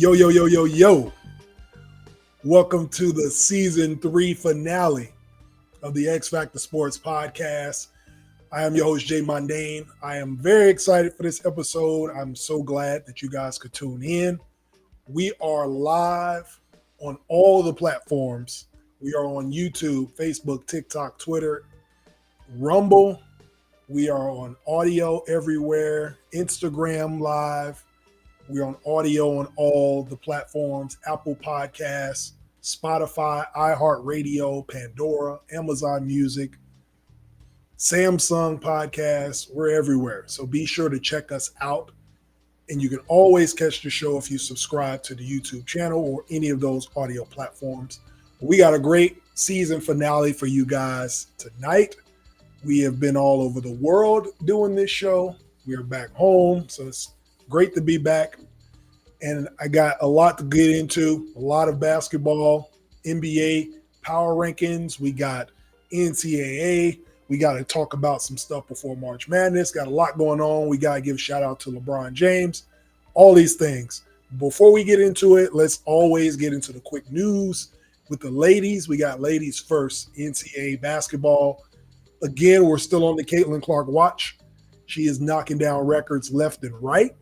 Yo, yo, yo, yo, yo. Welcome to the season 3 finale of the X-Factor Sportz Podcast. I am your host, Jay Mundane. I am very excited for this episode. I'm so glad that you guys could tune in. We are live on all the platforms. We are on YouTube, Facebook, TikTok, Twitter, Rumble. We are on audio everywhere, Instagram Live. We're on audio on all the platforms, Apple Podcasts, Spotify, iHeartRadio, Pandora, Amazon Music, Samsung Podcasts. We're everywhere. So be sure to check us out. And you can always catch the show if you subscribe to the YouTube channel or any of those audio platforms. We got a great season finale for you guys tonight. We have been all over the world doing this show. We are back home, so it's great to be back. And I got a lot to get into, a lot of basketball, NBA power rankings. We got Ncaa. We got to talk about some stuff before March Madness. Got a lot going on. We got to give a shout out to LeBron James, all these things. Before we get into it, let's always get into the quick news with the ladies. We got ladies first, Ncaa basketball. Again, we're still on the Caitlin Clark watch. She is knocking down records left and right,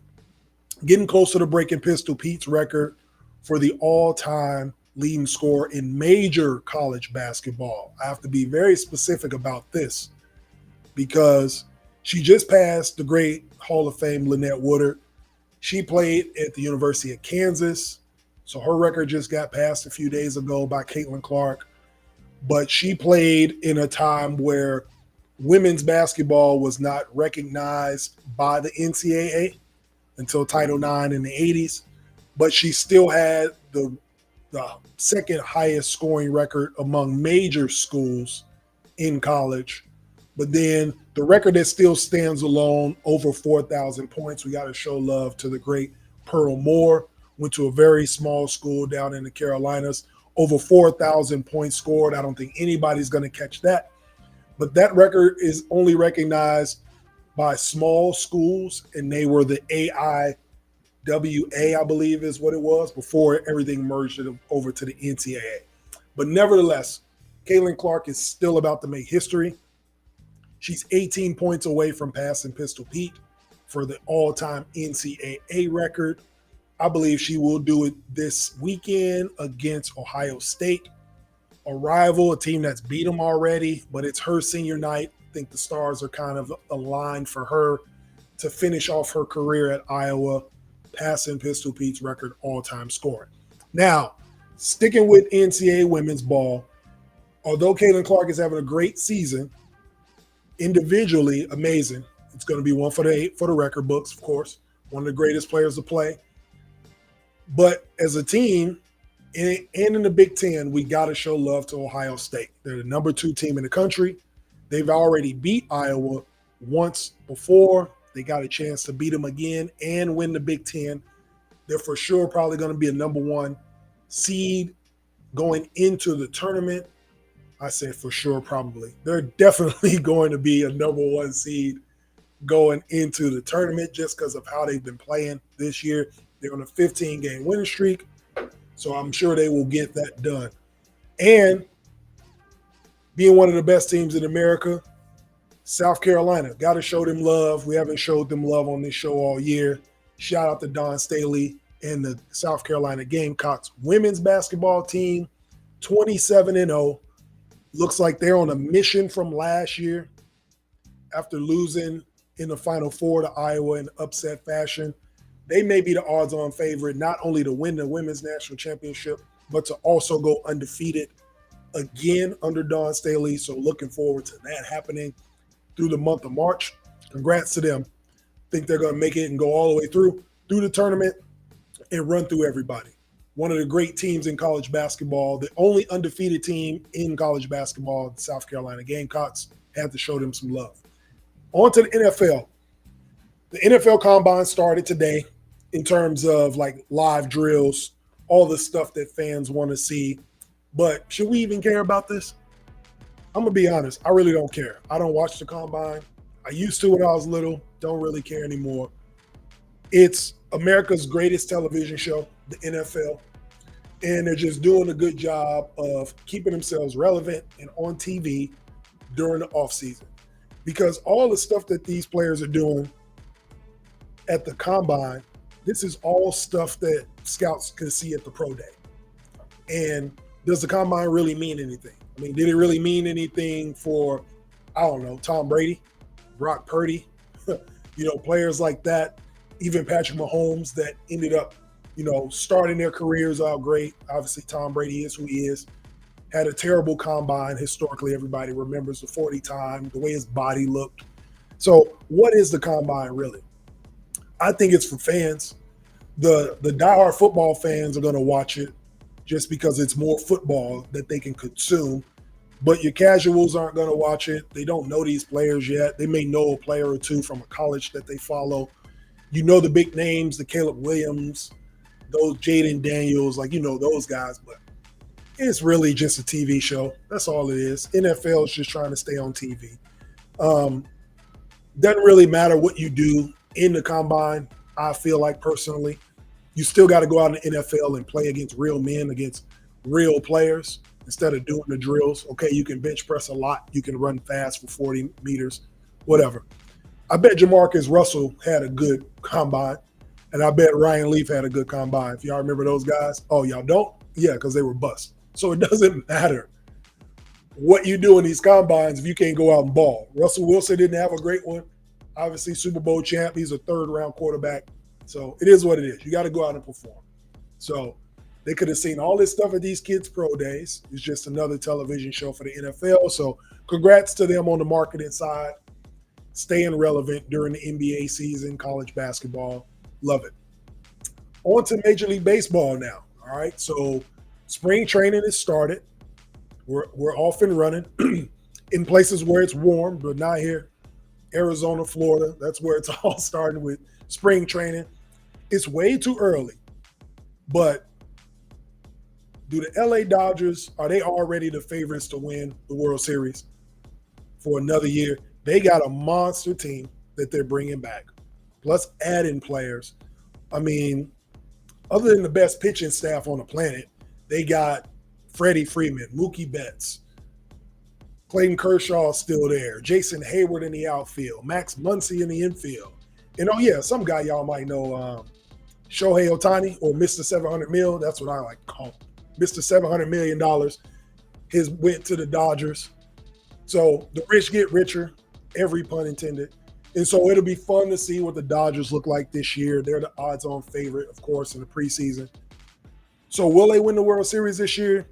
getting closer to breaking Pistol Pete's record for the all-time leading scorer in major college basketball. I have to be very specific about this because she just passed the great Hall of Fame Lynette Woodard. She played at the University of Kansas, so her record just got passed a few days ago by Caitlin Clark. But she played in a time where women's basketball was not recognized by the NCAA until Title IX in the 80s. But she still had the second highest scoring record among major schools in college. But then the record that still stands alone, over 4,000 points. We got to show love to the great Pearl Moore. Went to a very small school down in the Carolinas. Over 4,000 points scored. I don't think anybody's going to catch that. But that record is only recognized by small schools, and they were the AIWA, I believe is what it was, before everything merged over to the NCAA. But nevertheless, Caitlin Clark is still about to make history. She's 18 points away from passing Pistol Pete for the all-time NCAA record. I believe she will do it this weekend against Ohio State, a rival, a team that's beat them already, but it's her senior night. I think the stars are kind of aligned for her to finish off her career at Iowa, passing Pistol Pete's record all-time scoring. Now, sticking with NCAA women's ball, although Caitlin Clark is having a great season, individually amazing. It's going to be one for the record books, of course, one of the greatest players to play. But as a team, and in the Big Ten, we got to show love to Ohio State. They're the number 2 team in the country. They've already beat Iowa once before. They got a chance to beat them again and win the Big Ten. They're for sure probably going to be a number 1 seed going into the tournament. I said for sure probably. They're definitely going to be a number 1 seed going into the tournament just because of how they've been playing this year. They're on a 15-game winning streak, so I'm sure they will get that done. And being one of the best teams in America, South Carolina, got to show them love. We haven't showed them love on this show all year. Shout out to Don Staley and the South Carolina Gamecocks women's basketball team, 27-0. Looks like they're on a mission from last year after losing in the Final Four to Iowa in upset fashion. They may be the odds-on favorite not only to win the women's national championship, but to also go undefeated again under Don Staley. So looking forward to that happening through the month of March. Congrats to them. Think they're going to make it and go all the way through the tournament and run through everybody. One of the great teams in college basketball, the only undefeated team in college basketball, the South Carolina Gamecocks, had to show them some love. On to the NFL. The NFL Combine started today. In terms of like live drills, all the stuff that fans want to see. But should we even care about this? I'm going to be honest. I really don't care. I don't watch the Combine. I used to when I was little. Don't really care anymore. It's America's greatest television show. the NFL, and they're just doing a good job of keeping themselves relevant and on TV during the offseason. Because all the stuff that these players are doing at the combine, this is all stuff that scouts can see at the pro day. And does the combine really mean anything? I mean, did it really mean anything for, I don't know, Tom Brady, Brock Purdy, players like that, even Patrick Mahomes that ended up, starting their careers out great. Obviously, Tom Brady is who he is. Had a terrible combine. Historically, everybody remembers the 40 time, the way his body looked. So what is the combine really? I think it's for fans. The diehard football fans are going to watch it just because it's more football that they can consume. But your casuals aren't going to watch it. They don't know these players yet. They may know a player or two from a college that they follow. The big names, the Caleb Williams, those Jaden Daniels, those guys. But it's really just a TV show. That's all it is. NFL is just trying to stay on TV. Doesn't really matter what you do in the combine, I feel like personally. You still got to go out in the NFL and play against real men, against real players, instead of doing the drills. Okay, you can bench press a lot. You can run fast for 40 meters, whatever. I bet Jamarcus Russell had a good combine, and I bet Ryan Leaf had a good combine. If y'all remember those guys. Oh, y'all don't? Yeah, because they were bust. So it doesn't matter what you do in these combines if you can't go out and ball. Russell Wilson didn't have a great one. Obviously, Super Bowl champ. He's a third-round quarterback. So it is what it is. You got to go out and perform. So they could have seen all this stuff at these kids' pro days. It's just another television show for the NFL. So congrats to them on the marketing side, staying relevant during the NBA season, college basketball. Love it. On to Major League Baseball now. All right. So spring training has started. We're off and running in places where it's warm, but not here. Arizona, Florida. That's where it's all starting with spring training. It's way too early, but do the LA Dodgers, are they already the favorites to win the World Series for another year? They got a monster team that they're bringing back, plus adding players. I mean, other than the best pitching staff on the planet, they got Freddie Freeman, Mookie Betts, Clayton Kershaw still there, Jason Hayward in the outfield, Max Muncy in the infield. And some guy y'all might know, Shohei Ohtani, or Mr. 700 mil. That's what I like to call him. Mr. $700 million. His went to the Dodgers. So the rich get richer, every pun intended. And so it'll be fun to see what the Dodgers look like this year. They're the odds-on favorite, of course, in the preseason. So will they win the World Series this year?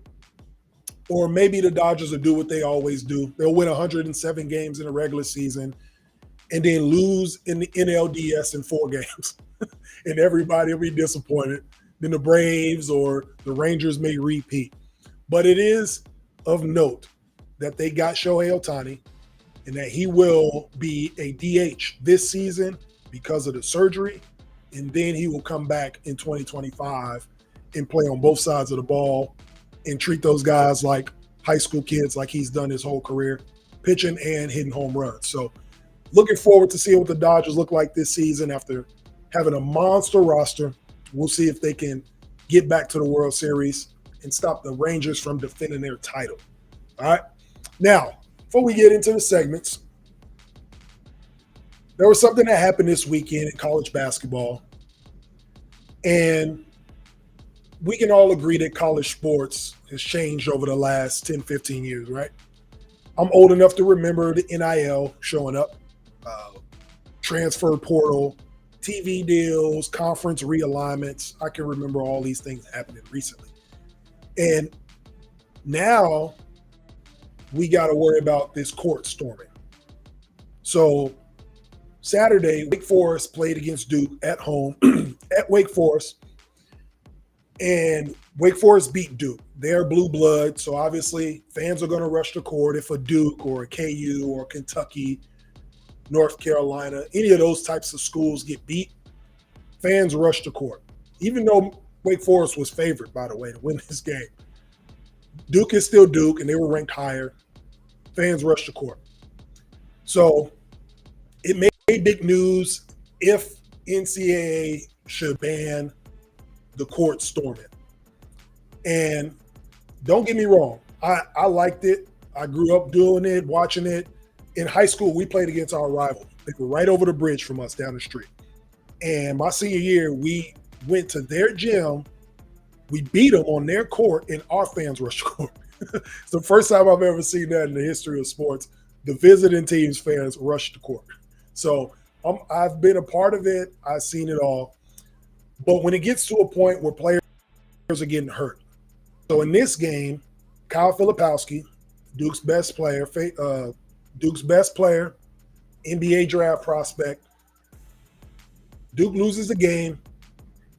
Or maybe the Dodgers will do what they always do. They'll win 107 games in the regular season and then lose in the NLDS in 4 games. And everybody will be disappointed. Then the Braves or the Rangers may repeat. But it is of note that they got Shohei Ohtani and that he will be a DH this season because of the surgery. And then he will come back in 2025 and play on both sides of the ball and treat those guys like high school kids, like he's done his whole career, pitching and hitting home runs. So looking forward to seeing what the Dodgers look like this season after having a monster roster. We'll see if they can get back to the World Series and stop the Rangers from defending their title. All right. Now, before we get into the segments, there was something that happened this weekend in college basketball. And we can all agree that college sports has changed over the last 10, 15 years, right? I'm old enough to remember the NIL showing up, transfer portal, TV deals, conference realignments. I can remember all these things happening recently. And now we got to worry about this court storming. So Saturday, Wake Forest played against Duke at home at Wake Forest. And Wake Forest beat Duke. They're blue blood, so obviously fans are going to rush the court if a Duke or a KU or Kentucky, North Carolina, any of those types of schools get beat, fans rush the court. Even though Wake Forest was favored, by the way, to win this game. Duke is still Duke, and they were ranked higher. Fans rush the court. So it made big news if NCAA should ban the court storming. And don't get me wrong, I liked it. I grew up doing it, watching it. In high school, we played against our rival. They were right over the bridge from us down the street. And my senior year, we went to their gym. We beat them on their court, and our fans rushed the court. It's the first time I've ever seen that in the history of sports. The visiting team's fans rushed the court. So I've been a part of it. I've seen it all. But when it gets to a point where players are getting hurt. So in this game, Kyle Filipowski, Duke's best player, NBA draft prospect, Duke loses the game,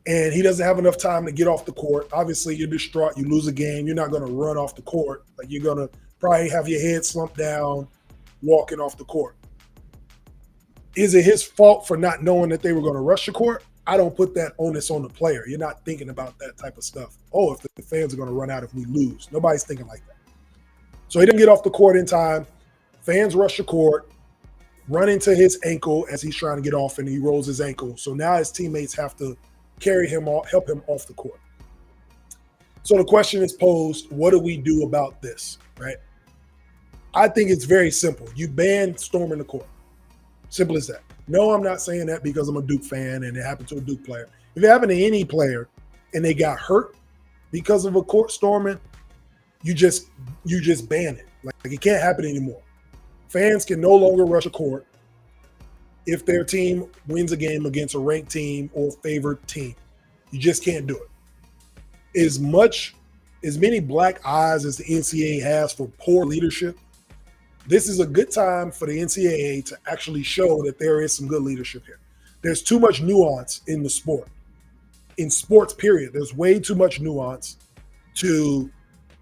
and he doesn't have enough time to get off the court. Obviously, you're distraught. You lose a game. You're not going to run off the court. Like, you're going to probably have your head slumped down, walking off the court. Is it his fault for not knowing that they were going to rush the court? I don't put that onus on the player. You're not thinking about that type of stuff. Oh, if the fans are going to run out if we lose. Nobody's thinking like that. So he didn't get off the court in time. Fans rush the court, run into his ankle as he's trying to get off, and he rolls his ankle. So now his teammates have to carry him off, help him off the court. So the question is posed, what do we do about this, right? I think it's very simple. You ban storming the court. Simple as that. No, I'm not saying that because I'm a Duke fan and it happened to a Duke player. If it happened to any player and they got hurt because of a court storming, you just ban it. Like, it can't happen anymore. Fans can no longer rush a court if their team wins a game against a ranked team or favored team. You just can't do it. As many black eyes as the NCAA has for poor leadership, this is a good time for the NCAA to actually show that there is some good leadership here. There's too much nuance in the sport. In sports, period, there's way too much nuance to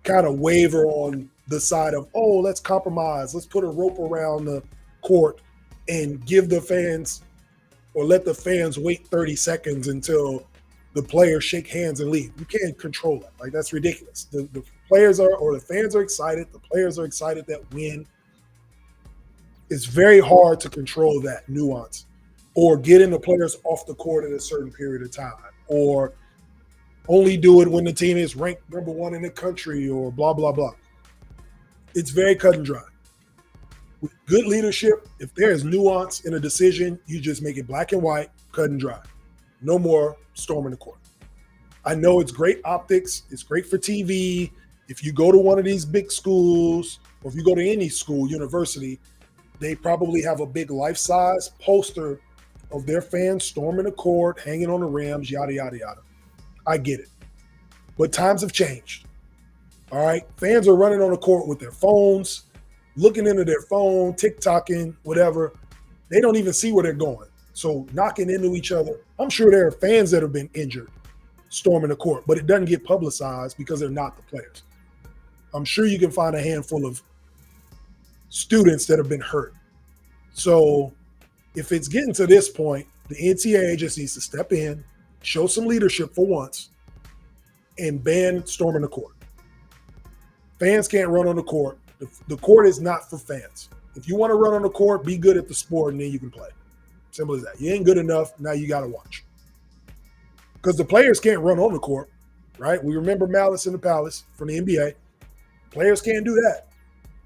kind of waver on the side of, oh, let's compromise. Let's put a rope around the court and give the fans, or let the fans wait 30 seconds until the players shake hands and leave. You can't control that. Like, that's ridiculous. The players are, or the fans are excited. The players are excited that win. It's very hard to control that nuance, or getting the players off the court at a certain period of time, or only do it when the team is ranked number 1 in the country, or blah, blah, blah. It's very cut and dry. With good leadership, if there is nuance in a decision, you just make it black and white, cut and dry. No more storming the court. I know it's great optics. It's great for TV. If you go to one of these big schools, or if you go to any school, university, they probably have a big life-size poster of their fans storming the court, hanging on the rims, yada, yada, yada. I get it. But times have changed. All right? Fans are running on the court with their phones, looking into their phone, TikToking, whatever. They don't even see where they're going. So knocking into each other. I'm sure there are fans that have been injured storming the court, but it doesn't get publicized because they're not the players. I'm sure you can find a handful of students that have been hurt. So if it's getting to this point, the NCAA just needs to step in, show some leadership for once, and ban storming the court. Fans can't run on the court. The court is not for fans. If you want to run on the court, be good at the sport, and then you can play. Simple as that. You ain't good enough, now you got to watch. Because the players can't run on the court, right? We remember Malice in the Palace from the NBA. Players can't do that.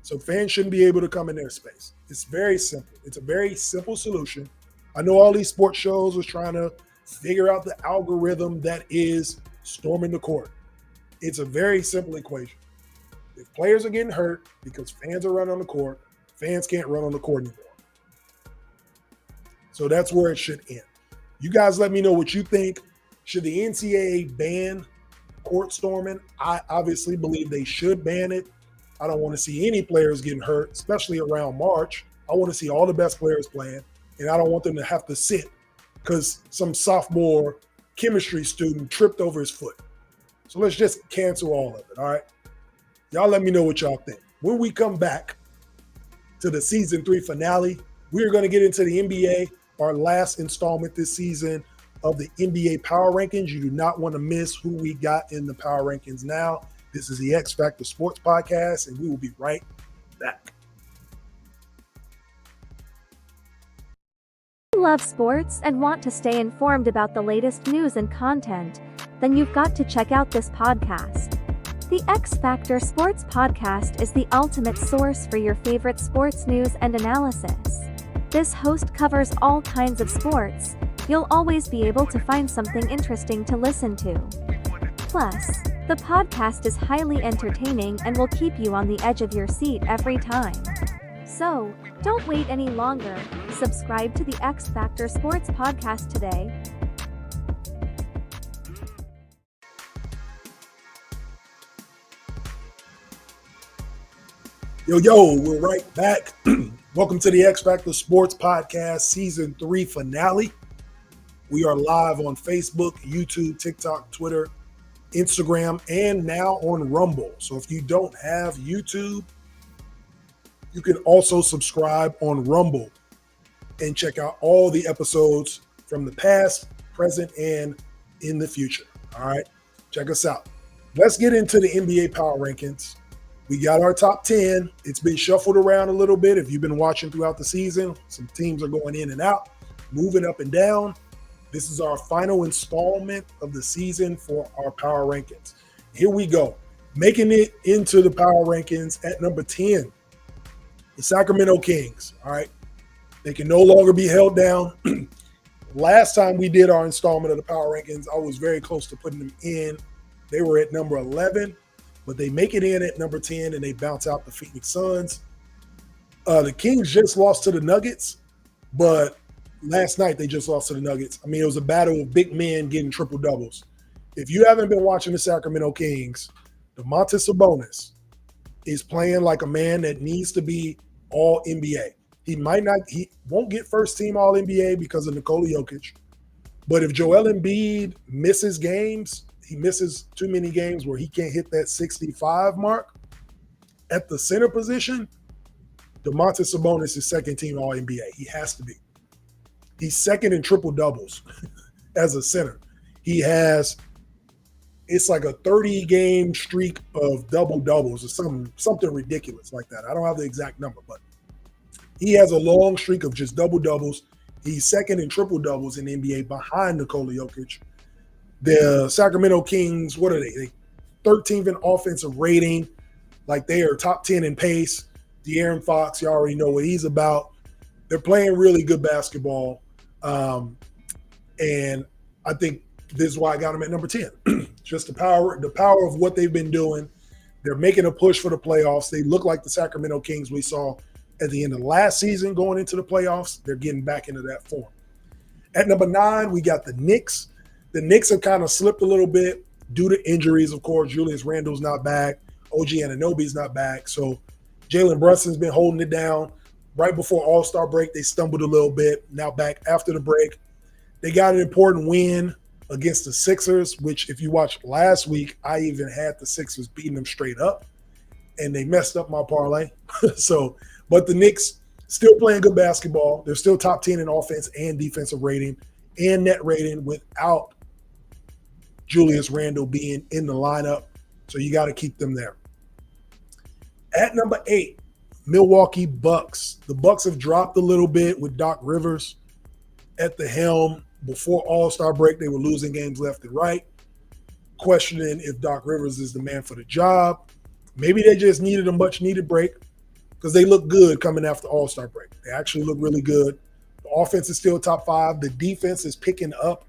So fans shouldn't be able to come in their space. It's very simple. It's a very simple solution. I know all these sports shows was trying to figure out the algorithm that is storming the court. It's a very simple equation. If players are getting hurt because fans are running on the court, fans can't run on the court anymore. So that's where it should end. You guys let me know what you think. Should the NCAA ban court storming? I obviously believe they should ban it. I don't want to see any players getting hurt, especially around March. I want to see all the best players playing, and I don't want them to have to sit because some sophomore chemistry student tripped over his foot. So let's just cancel all of it, all right? Y'all let me know what y'all think. When we come back to the Season 3 finale, we're going to get into the NBA, our last installment this season of the NBA Power Rankings. You do not want to miss who we got in the Power Rankings now. This is the X-Factor Sportz Podcast, and we will be right back. Love sports and want to stay informed about the latest news and content? then you've got to check out this podcast. The X-Factor Sportz Podcast is the ultimate source for your favorite sports news and analysis. This host covers all kinds of sports. You'll always be able to find something interesting to listen to. Plus, the podcast is highly entertaining and will keep you on the edge of your seat every time. So, don't wait any longer. Subscribe to the X-Factor Sportz Podcast today. Yo, we're right back. Welcome to the X-Factor Sportz Podcast Season 3 finale. We are live on Facebook, YouTube, TikTok, Twitter, Instagram, and now on Rumble. So if you don't have YouTube, you can also subscribe on Rumble and check out all the episodes from the past, present, and in the future. All right, check us out. Let's get into the NBA Power Rankings. We got our top 10. It's been shuffled around a little bit. If you've been watching throughout the season, some teams are going in and out, moving up and down. This is our final installment of the season for our Power Rankings. Here we go. Making it into the Power Rankings at number 10, the Sacramento Kings. All right. They can no longer be held down. Last time we did our installment of the Power Rankings, I was very close to putting them in. They were at number 11. But they make it in at number 10 and they bounce out the Phoenix Suns. The Kings just lost to the Nuggets, but last night they just lost to the Nuggets. I mean, it was a battle of big men getting triple doubles. If you haven't been watching the Sacramento Kings, Domantas Sabonis is playing like a man that needs to be all NBA. He won't get first team all NBA because of Nikola Jokic. But if Joel Embiid misses games, he misses too many games where he can't hit that 65 mark at the center position, Domantas Sabonis is second team All-NBA. He has to be. He's second in triple doubles as a center. It's like a 30-game streak of double doubles or something ridiculous like that. I don't have the exact number, but he has a long streak of just double doubles. He's second in triple doubles in the NBA behind Nikola Jokic. The Sacramento Kings, what are they? They 13th in offensive rating. Like they are top 10 in pace. De'Aaron Fox, you already know what he's about. They're playing really good basketball. And I think this is why I got them at number 10. Just the power of what they've been doing. They're making a push for the playoffs. They look like the Sacramento Kings we saw at the end of last season going into the playoffs. They're getting back into that form. At number 9, we got the Knicks. The Knicks have kind of slipped a little bit due to injuries, of course. Julius Randle's not back. OG Anunoby's not back. So Jalen Brunson's been holding it down. Right before All-Star break, they stumbled a little bit. Now back after the break. They got an important win against the Sixers, which if you watched last week, I even had the Sixers beating them straight up. And they messed up my parlay. But the Knicks still playing good basketball. They're still top 10 in offense and defensive rating and net rating without Julius Randle being in the lineup. So you got to keep them there. At number 8, Milwaukee Bucks. The Bucks have dropped a little bit with Doc Rivers at the helm. Before All-Star break, they were losing games left and right, questioning if Doc Rivers is the man for the job. Maybe they just needed a much-needed break because they look good coming after All-Star break. They actually look really good. The offense is still top 5. The defense is picking up.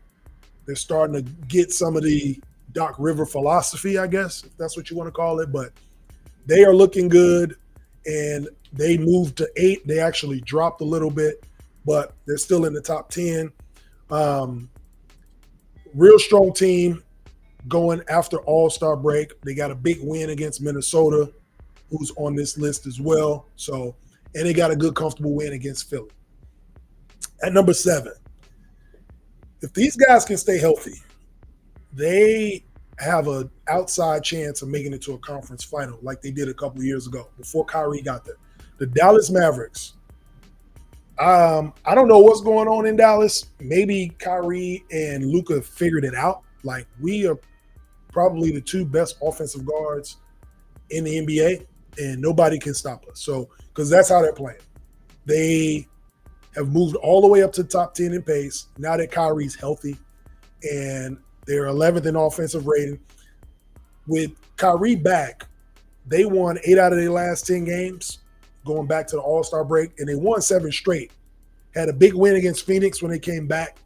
They're starting to get some of the Doc River philosophy, I guess, if that's what you want to call it. But they are looking good, and they moved to 8. They actually dropped a little bit, but they're still in the top 10. Real strong team going after All-Star break. They got a big win against Minnesota, who's on this list as well. So, and they got a good, comfortable win against Philly. At number 7, if these guys can stay healthy, they have an outside chance of making it to a conference final like they did a couple of years ago before Kyrie got there. The Dallas Mavericks. I don't know what's going on in Dallas. Maybe Kyrie and Luka figured it out. Like, we are probably the 2 best offensive guards in the NBA, and nobody can stop us. So, because that's how they're playing. They have moved all the way up to the top 10 in pace now that Kyrie's healthy. And They're 11th in offensive rating. With Kyrie back, they won 8 out of their last 10 games, going back to the All-Star break, and they won 7 straight. Had a big win against Phoenix when they came back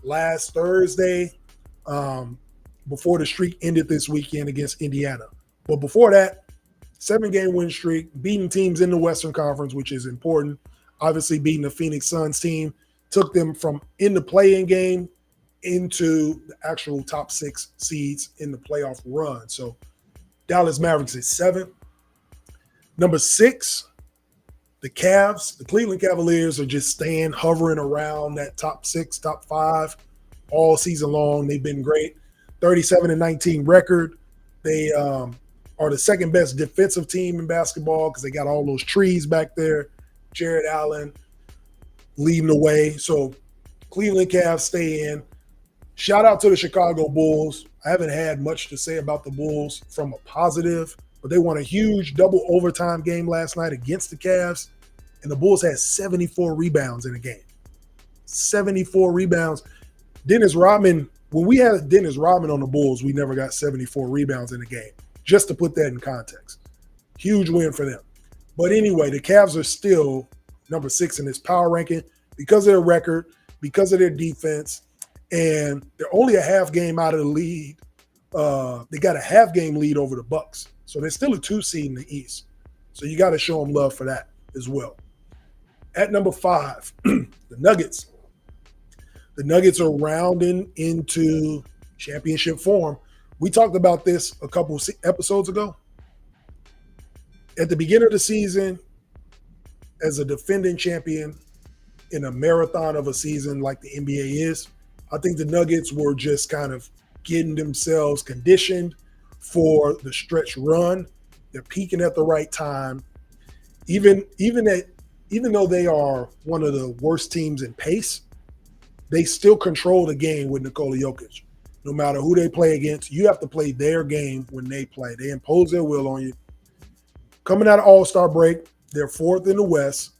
last Thursday, before the streak ended this weekend against Indiana. But before that, 7-game win streak, beating teams in the Western Conference, which is important. Obviously, beating the Phoenix Suns team took them from in the play-in game into the actual top 6 seeds in the playoff run. So Dallas Mavericks is 7th. Number 6, the Cavs, the Cleveland Cavaliers are just staying, hovering around that top 6, top 5 all season long. They've been great. 37-19 record. They are the second best defensive team in basketball because they got all those trees back there. Jared Allen leading the way. So Cleveland Cavs stay in. Shout out to the Chicago Bulls. I haven't had much to say about the Bulls from a positive, but they won a huge double overtime game last night against the Cavs, and the Bulls had 74 rebounds in the game. 74 rebounds. Dennis Rodman, when we had Dennis Rodman on the Bulls, we never got 74 rebounds in the game, just to put that in context. Huge win for them. But anyway, the Cavs are still number 6 in this power ranking because of their record, because of their defense, and they're only a half game out of the lead. They got a half game lead over the Bucks. So they're still a 2 seed in the East. So you got to show them love for that as well. At number 5, the Nuggets. The Nuggets are rounding into championship form. We talked about this a couple episodes ago. At the beginning of the season, as a defending champion in a marathon of a season like the NBA is, I think the Nuggets were just kind of getting themselves conditioned for the stretch run. They're peaking at the right time. Even though they are one of the worst teams in pace, they still control the game with Nikola Jokic. No matter who they play against, you have to play their game when they play. They impose their will on you. Coming out of All-Star break, they're 4th in the West.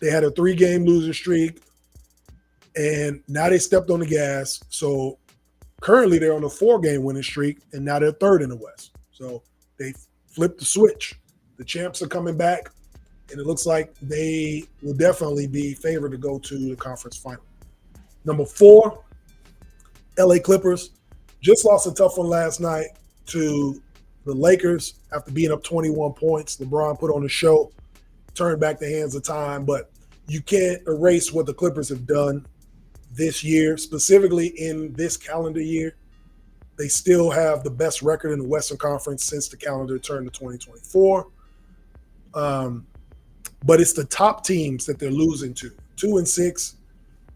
They had a 3-game losing streak, and now they stepped on the gas. So currently they're on a 4-game winning streak, and now they're 3rd in the West. So they flipped the switch. The champs are coming back, and it looks like they will definitely be favored to go to the conference final. Number 4, LA Clippers. Just lost a tough one last night to the Lakers after being up 21 points. LeBron put on a show, turned back the hands of time, but you can't erase what the Clippers have done this year, specifically in this calendar year. They still have the best record in the Western Conference since the calendar turned to 2024. But it's the top teams that they're losing to. 2-6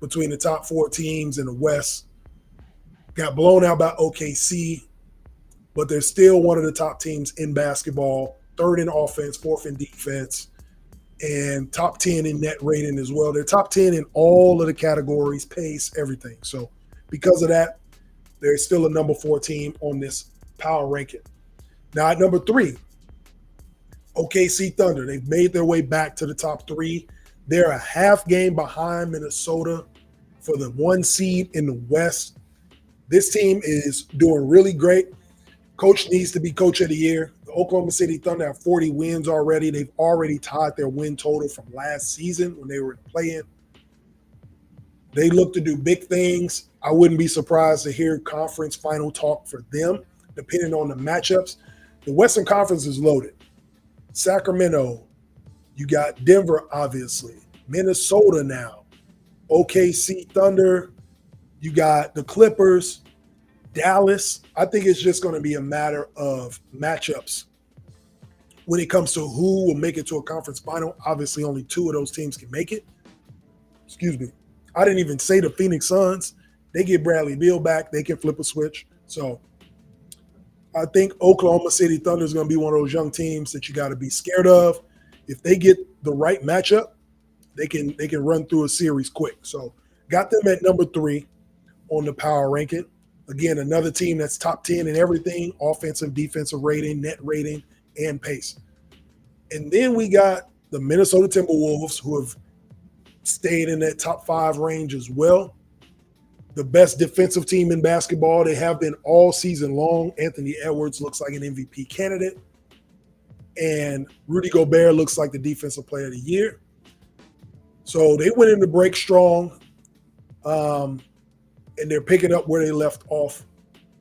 between the top 4 teams in the West. Got blown out by OKC, but they're still one of the top teams in basketball, 3rd in offense, 4th in defense, and top 10 in net rating as well. They're top 10 in all of the categories, pace, everything. So because of that, they're still a number 4 team on this power ranking. Now at number 3, OKC Thunder. They've made their way back to the top 3. They're a half game behind Minnesota for the 1 seed in the West. This team is doing really great. Coach needs to be coach of the year. The Oklahoma City Thunder have 40 wins already. They've already tied their win total from last season when they were playing. They look to do big things. I wouldn't be surprised to hear conference final talk for them, depending on the matchups. The Western Conference is loaded. Sacramento, you got Denver, obviously. Minnesota now. OKC Thunder. You got the Clippers. Dallas. I think it's just going to be a matter of matchups when it comes to who will make it to a conference final. Obviously, only 2 of those teams can make it. Excuse me. I didn't even say the Phoenix Suns. They get Bradley Beal back. They can flip a switch. So I think Oklahoma City Thunder is going to be one of those young teams that you got to be scared of. If they get the right matchup, they can run through a series quick. So got them at number 3 on the power ranking. Again, another team that's top 10 in everything, offensive, defensive rating, net rating, and pace. And then we got the Minnesota Timberwolves, who have stayed in that top 5 range as well. the best defensive team in basketball. They have been all season long. Anthony Edwards looks like an MVP candidate. And Rudy Gobert looks like the defensive player of the year. So they went into break strong, and they're picking up where they left off.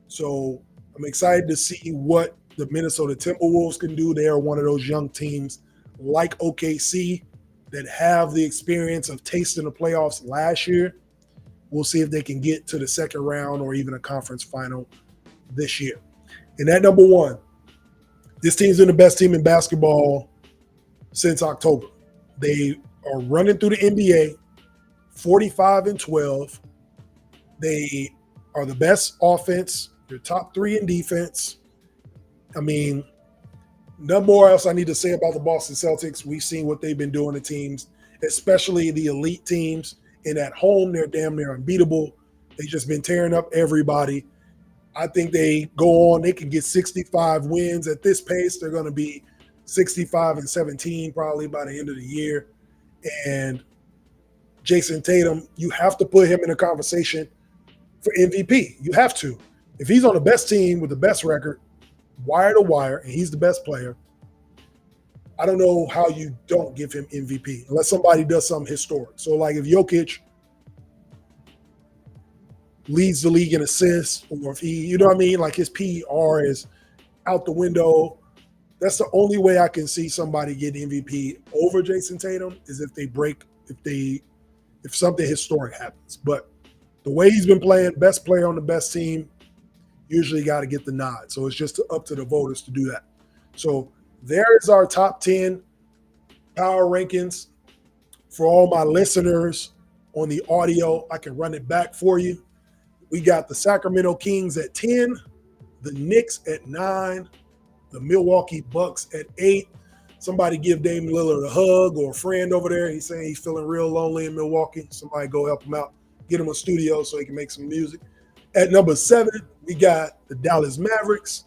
So I'm excited to see what the Minnesota Timberwolves can do. They are one of those young teams like OKC that have the experience of tasting the playoffs last year. We'll see if they can get to the second round or even a conference final this year. And at number one, this team's been the best team in basketball since October. They are running through the NBA, 45-12. They are the best offense. They're top 3 in defense. I mean, no more else I need to say about the Boston Celtics. We've seen what they've been doing to teams, especially the elite teams. And at home, they're damn near unbeatable. They've just been tearing up everybody. I think they go on. They can get 65 wins. At this pace, they're going to be 65-17 probably by the end of the year. And Jason Tatum, you have to put him in a conversation for MVP. You have to. If he's on the best team with the best record, wire to wire, and he's the best player, I don't know how you don't give him MVP unless somebody does something historic. So, like if Jokic leads the league in assists, or if he, you know what I mean, like his PER is out the window, that's the only way I can see somebody get MVP over Jason Tatum is if they break, if something historic happens. But the way he's been playing, best player on the best team, usually got to get the nod. So it's just up to the voters to do that. So there is our top 10 power rankings. For all my listeners on the audio, I can run it back for you. We got the Sacramento Kings at 10, the Knicks at 9, the Milwaukee Bucks at 8. Somebody give Damian Lillard a hug or a friend over there. He's saying he's feeling real lonely in Milwaukee. Somebody go help him out. Get him a studio so he can make some music. At number 7, we got the Dallas Mavericks,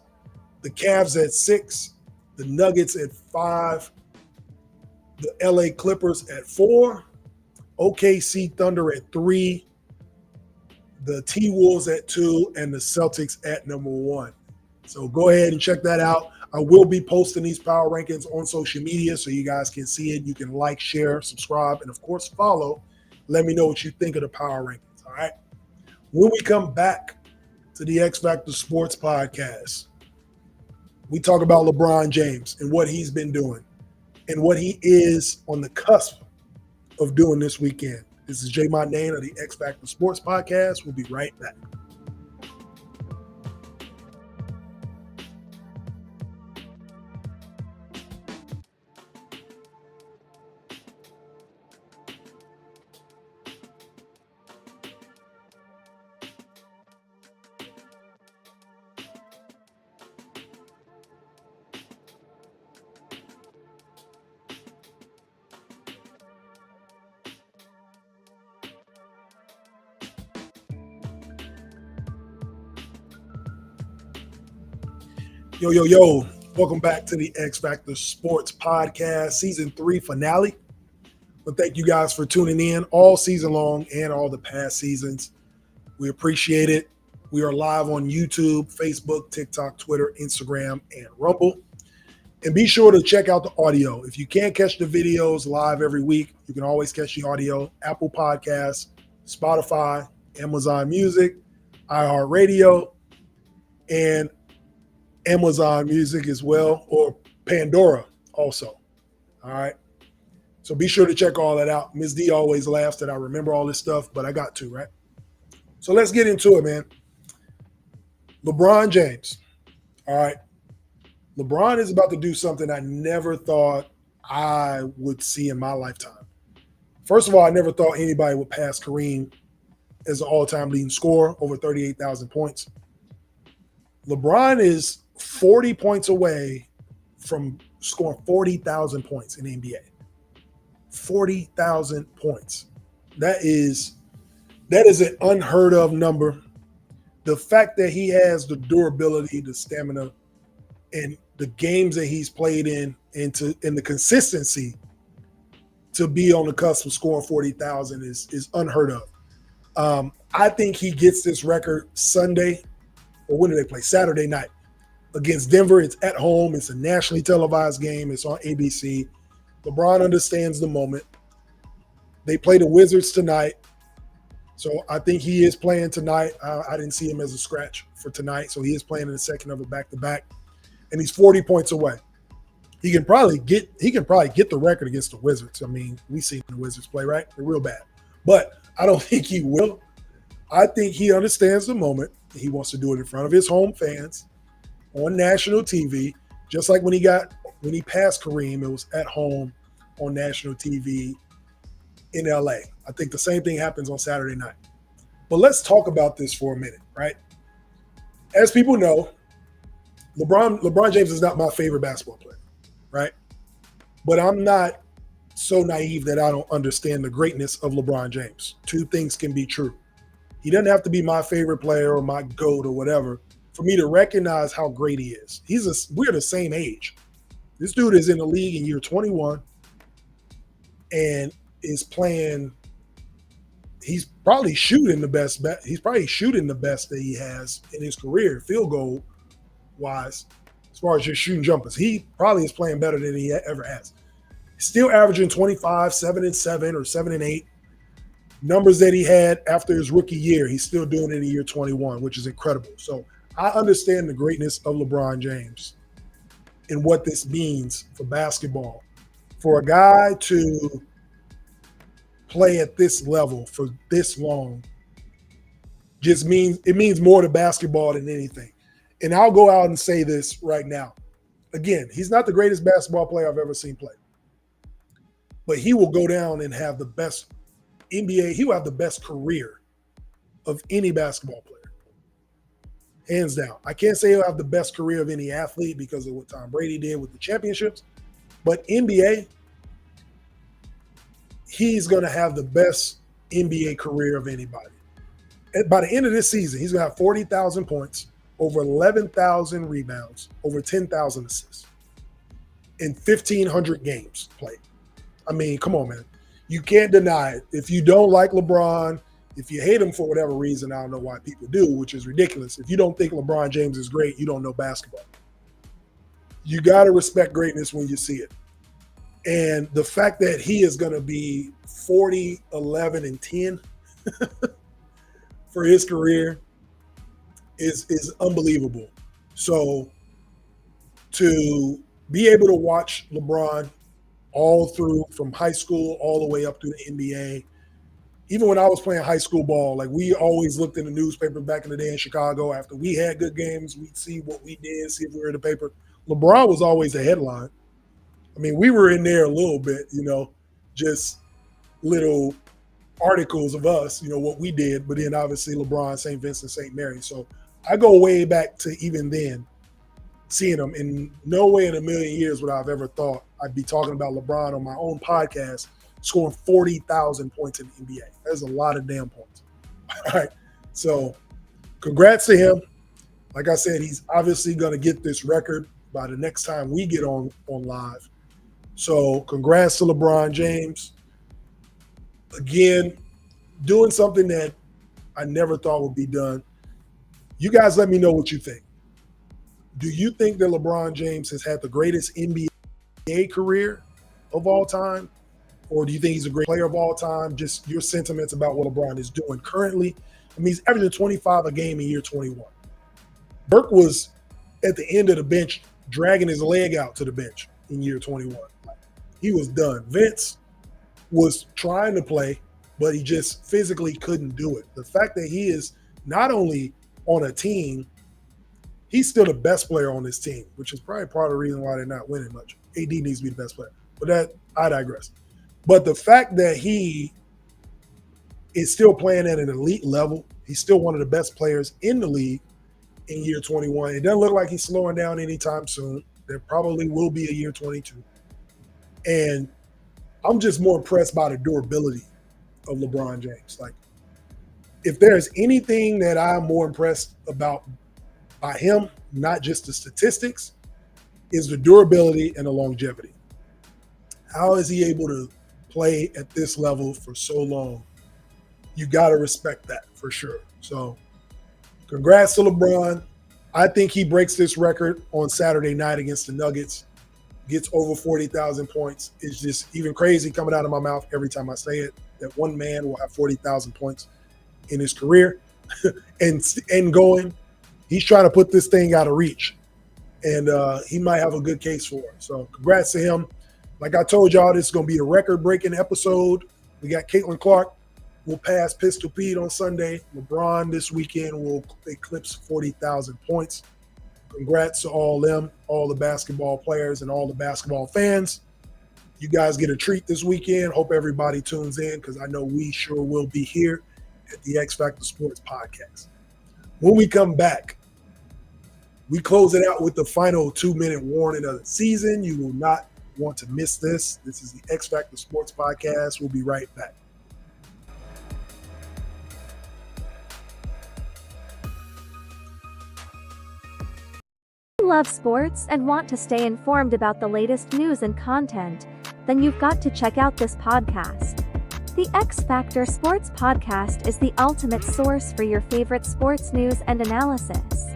the Cavs at 6, the Nuggets at 5, the LA Clippers at 4, OKC Thunder at 3, the T-Wolves at 2, and the Celtics at number 1. So go ahead and check that out. I will be posting these power rankings on social media so you guys can see it. You can like, share, subscribe, and of course follow. Let me know what you think of the power rankings, all right? When we come back to the X-Factor Sportz Podcast, we talk about LeBron James and what he's been doing and what he is on the cusp of doing this weekend. This is Jay Mondane of the X-Factor Sportz Podcast. We'll be right back. Yo. Welcome back to the X-Factor Sportz Podcast, Season 3 finale. But thank you guys for tuning in all season long and all the past seasons. We appreciate it. We are live on YouTube, Facebook, TikTok, Twitter, Instagram, and Rumble. And be sure to check out the audio. If you can't catch the videos live every week, you can always catch the audio. Apple Podcasts, Spotify, Amazon Music, iHeartRadio, and Amazon Music as well, or Pandora also. All right. So be sure to check all that out. Ms. D always laughs that I remember all this stuff, but I got to, right? So let's get into it, man. LeBron James. All right. LeBron is about to do something I never thought I would see in my lifetime. First of all, I never thought anybody would pass Kareem as an all-time leading scorer, over 38,000 points. LeBron is 40 points away from scoring 40,000 points in the NBA. 40,000 points. That is an unheard of number. The fact that he has the durability, the stamina, and the games that he's played in, and the consistency to be on the cusp of scoring 40,000 is unheard of. I think he gets this record Sunday, or when do they play? Saturday night against Denver. It's at home. It's a nationally televised game. It's on ABC. LeBron understands the moment. They play the Wizards tonight. So I think he is playing tonight. I didn't see him as a scratch for tonight. So he is playing in the second of a back-to-back. And he's 40 points away. He can probably get the record against the Wizards. I mean, we've seen the Wizards play, right? They're real bad. But I don't think he will. I think he understands the moment. He wants to do it in front of his home fans on national TV, just like when he passed Kareem, it was at home on national TV in LA. I think the same thing happens on Saturday night. But let's talk about this for a minute, right? As people know, LeBron James is not my favorite basketball player, right? But I'm not so naive that I don't understand the greatness of LeBron James. Two things can be true. He doesn't have to be my favorite player or my GOAT or whatever for me to recognize how great he is. We're the same age. This dude is in the league in year 21 and is playing. He's probably shooting the best. He's probably shooting the best that he has in his career, field goal wise, as far as just shooting jumpers. He probably is playing better than he ever has. Still averaging 25, 7-7 or 7-8. Numbers that he had after his rookie year, he's still doing it in year 21, which is incredible. So I understand the greatness of LeBron James and what this means for basketball. For a guy to play at this level for this long just means more to basketball than anything. And I'll go out and say this right now. Again, he's not the greatest basketball player I've ever seen play. But he will go down and have the best NBA, he will have the best career of any basketball player. Hands down. I can't say he'll have the best career of any athlete because of what Tom Brady did with the championships. But NBA, he's going to have the best NBA career of anybody. By the end of this season, he's going to have 40,000 points, over 11,000 rebounds, over 10,000 assists in 1,500 games played. I mean, come on, man. You can't deny it. If you don't like LeBron, if you hate him for whatever reason, I don't know why people do, which is ridiculous. If you don't think LeBron James is great, you don't know basketball. You got to respect greatness when you see it. And the fact that he is going to be 40, 11, and 10 for his career is unbelievable. So to be able to watch LeBron all through from high school all the way up through the NBA, even when I was playing high school ball, like we always looked in the newspaper back in the day in Chicago. After we had good games, we'd see what we did, see if we were in the paper. LeBron was always a headline. I mean, we were in there a little bit, just little articles of us, what we did. But then obviously LeBron, St. Vincent, St. Mary. So I go way back to even then seeing him. In no way in a million years would I have ever thought I'd be talking about LeBron on my own podcast scoring 40,000 points in the NBA. That's a lot of damn points. All right. So congrats to him. Like I said, he's obviously going to get this record by the next time we get on live. So congrats to LeBron James. Again, doing something that I never thought would be done. You guys let me know what you think. Do you think that LeBron James has had the greatest NBA career of all time? Or do you think he's a great player of all time? Just your sentiments about what LeBron is doing currently. I mean, he's averaging 25 a game in year 21. Burke was at the end of the bench, dragging his leg out to the bench in year 21. He was done. Vince was trying to play, but he just physically couldn't do it. The fact that he is not only on a team, he's still the best player on this team, which is probably part of the reason why they're not winning much. AD needs to be the best player. But I digress. But the fact that he is still playing at an elite level, he's still one of the best players in the league in year 21. It doesn't look like he's slowing down anytime soon. There probably will be a year 22. And I'm just more impressed by the durability of LeBron James. Like, if there's anything that I'm more impressed about by him, not just the statistics, is the durability and the longevity. How is he able to play at this level for so long you got to respect that for sure. So congrats to LeBron. I think he breaks this record on Saturday night against the Nuggets, gets over 40,000 points. It's just even crazy coming out of my mouth every time I say it, that one man will have 40,000 points in his career and going. He's trying to put this thing out of reach, and he might have a good case for it. So congrats to him. Like I told y'all, this is going to be a record-breaking episode. We got Caitlin Clark. We'll pass Pistol Pete on Sunday. LeBron this weekend will eclipse 40,000 points. Congrats to all them, all the basketball players and all the basketball fans. You guys get a treat this weekend. Hope everybody tunes in because I know we sure will be here at the X-Factor Sportz Podcast. When we come back, we close it out with the final 2-minute warning of the season. You will not want to miss this. This is the X-Factor Sportz Podcast. We'll be right back. Love sports and want to stay informed about the latest news and content, then you've got to check out this podcast. The X-Factor Sportz Podcast is the ultimate source for your favorite sports news and analysis.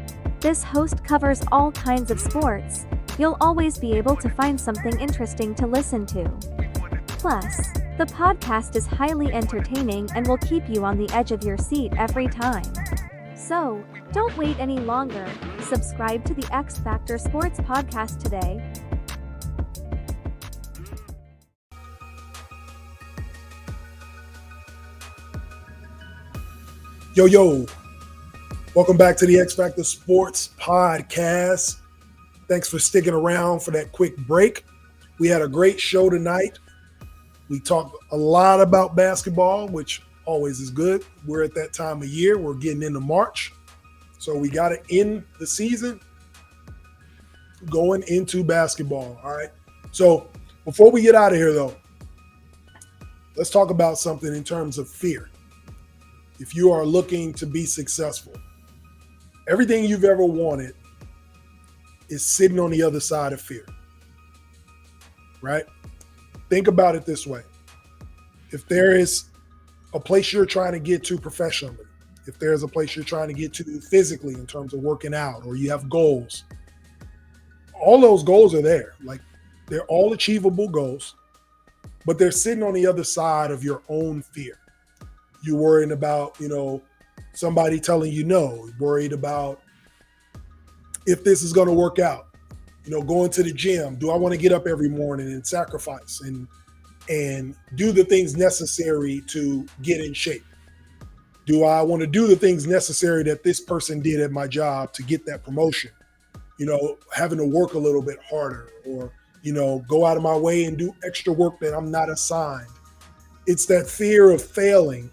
This host covers all kinds of sports. You'll always be able to find something interesting to listen to. Plus, the podcast is highly entertaining and will keep you on the edge of your seat every time. So, don't wait any longer. Subscribe to the X-Factor Sportz Podcast today. Yo. Welcome back to the X-Factor Sportz Podcast. Thanks for sticking around for that quick break. We had a great show tonight. We talked a lot about basketball, which always is good. We're at that time of year. We're getting into March. So we got to end the season going into basketball. All right. So before we get out of here, though, let's talk about something in terms of fear. If you are looking to be successful, everything you've ever wanted is sitting on the other side of fear. Right? Think about it this way. If there is a place you're trying to get to professionally, if there's a place you're trying to get to physically in terms of working out, or you have goals, all those goals are there. Like, they're all achievable goals, but they're sitting on the other side of your own fear. You're worrying about, somebody telling you no, you're worried about if this is going to work out, going to the gym. Do I want to get up every morning and sacrifice and do the things necessary to get in shape? Do I want to do the things necessary that this person did at my job to get that promotion? Having to work a little bit harder, or, go out of my way and do extra work that I'm not assigned. It's that fear of failing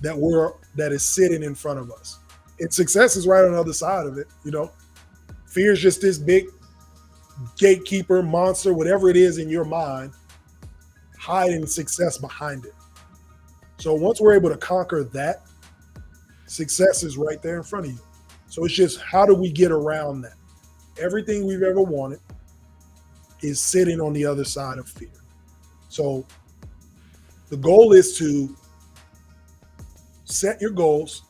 that is sitting in front of us. And success is right on the other side of it. Fear is just this big gatekeeper, monster, whatever it is in your mind, hiding success behind it. So once we're able to conquer that, success is right there in front of you. So it's just, how do we get around that? Everything we've ever wanted is sitting on the other side of fear. So the goal is to set your goals.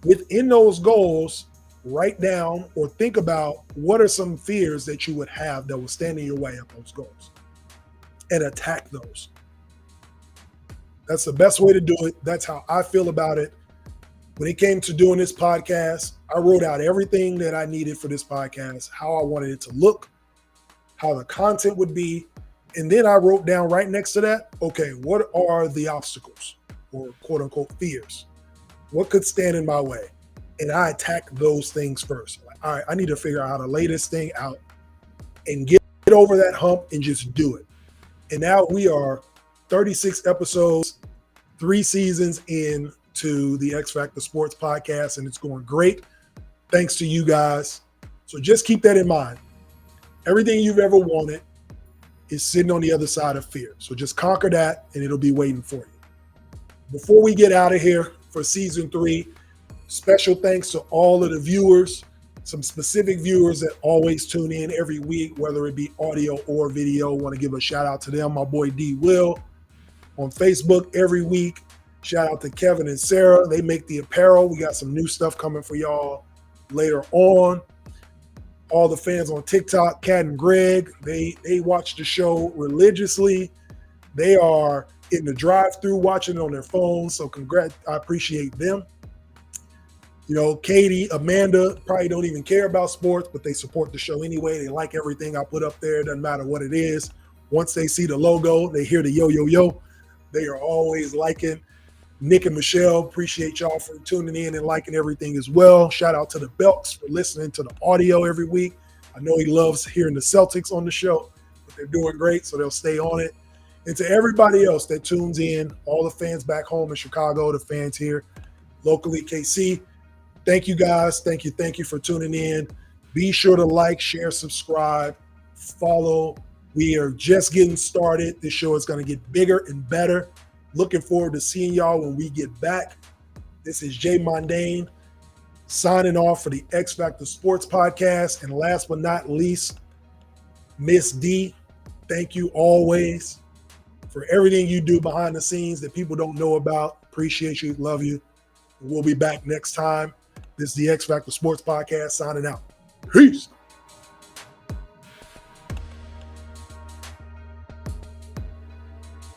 Within those goals, write down or think about what are some fears that you would have that will stand in your way of those goals, and attack those. That's the best way to do it. That's how I feel about it. When it came to doing this podcast, I wrote out everything that I needed for this podcast, how I wanted it to look, how the content would be. And then I wrote down right next to that, okay, what are the obstacles, or quote unquote fears? What could stand in my way? And I attack those things first. Like, all right, I need to figure out how to lay this thing out and get over that hump and just do it. And now we are 36 episodes, 3 seasons into the X-Factor Sportz Podcast, and it's going great. Thanks to you guys. So just keep that in mind. Everything you've ever wanted is sitting on the other side of fear. So just conquer that, and it'll be waiting for you. Before we get out of here for season 3, special thanks to all of the viewers, some specific viewers that always tune in every week, whether it be audio or video. Want to give a shout out to them. My boy D Will on Facebook every week. Shout out to Kevin and Sarah. They make the apparel. We got some new stuff coming for y'all later on. All the fans on TikTok, Kat and Greg, they watch the show religiously. They are in the drive-thru watching it on their phones, so congrats. I appreciate them. You know, Katie, Amanda probably don't even care about sports, but they support the show anyway. They like everything I put up there. Doesn't matter what it is. Once they see the logo, they hear the yo, yo, yo. They are always liking. Nick and Michelle, appreciate y'all for tuning in and liking everything as well. Shout out to the Belks for listening to the audio every week. I know he loves hearing the Celtics on the show, but they're doing great, so they'll stay on it. And to everybody else that tunes in, all the fans back home in Chicago, the fans here locally, KC, thank you guys. Thank you for tuning in. Be sure to like, share, subscribe, follow. We are just getting started. This show is going to get bigger and better. Looking forward to seeing y'all when we get back. This is Jay Mondane signing off for the X-Factor Sportz Podcast. And last but not least, Miss D, thank you always for everything you do behind the scenes that people don't know about. Appreciate you. Love you. We'll be back next time. This is the X-Factor Sportz Podcast signing out. Peace.